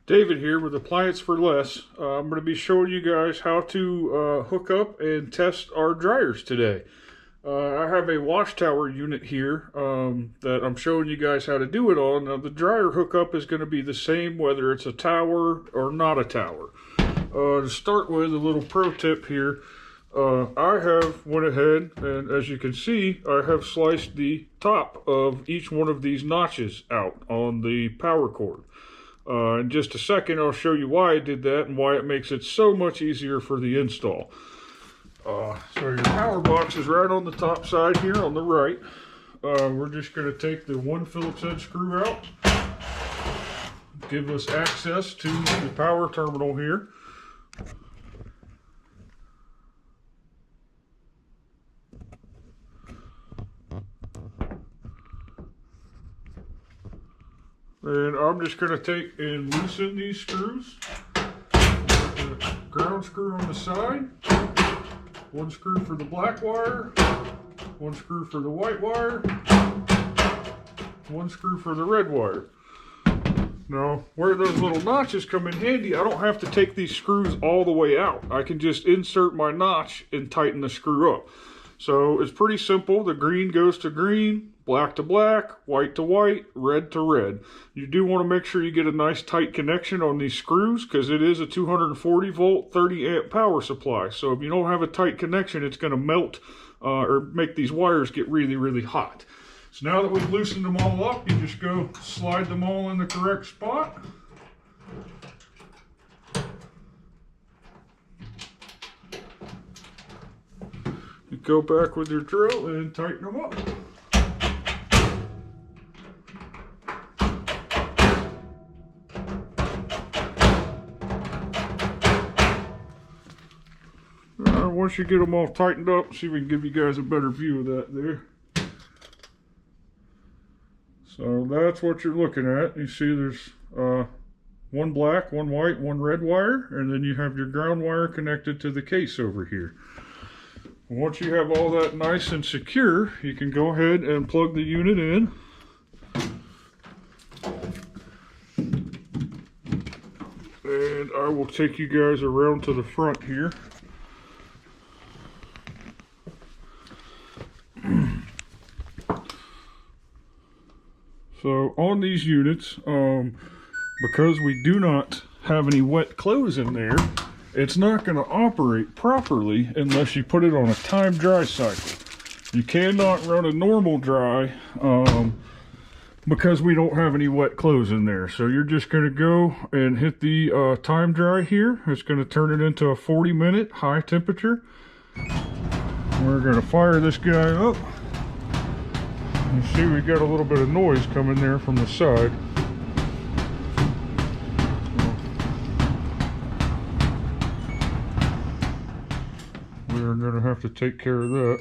David here with Appliance for Less. I'm going to be showing you guys how to hook up and test our dryers today. I have a Washtower unit here that I'm showing you guys how to do it on. Now, the dryer hookup is going to be the same whether it's a tower or not a tower. To start with, a little pro tip here. I have went ahead and, as you can see, I have sliced the top of each one of these notches out on the power cord. In just a second, I'll show you why I did that and why it makes it so much easier for the install. So your power box is right on the top side here on the right. We're just going to take the one Phillips head screw out. Give us access to the power terminal here. And I'm just going to take and loosen these screws. The ground screw on the side, one screw for the black wire, one screw for the white wire, one screw for the red wire. Now, where those little notches come in handy, I don't have to take these screws all the way out. I can just insert my notch and tighten the screw up. So it's pretty simple. The green goes to green, black to black, white to white, red to red. You do want to make sure you get a nice tight connection on these screws because it is a 240 volt 30 amp power supply. So if you don't have a tight connection, it's going to melt or make these wires get really, really hot. So now that we've loosened them all up, you just go slide them all in the correct spot. You go back with your drill and tighten them up. Once you get them all tightened up, see if we can give you guys a better view of that there. So that's what you're looking at. You see there's one black, one white, one red wire, and then you have your ground wire connected to the case over here. Once you have all that nice and secure, you can go ahead and plug the unit in. And I will take you guys around to the front here. So on these units, because we do not have any wet clothes in there, it's not going to operate properly unless you put it on a time dry cycle. You cannot run a normal dry because we don't have any wet clothes in there. So you're just going to go and hit the time dry here. It's going to turn it into a 40-minute high temperature. We're going to fire this guy up. You see we got a little bit of noise coming there from the side. We're going to have to take care of that.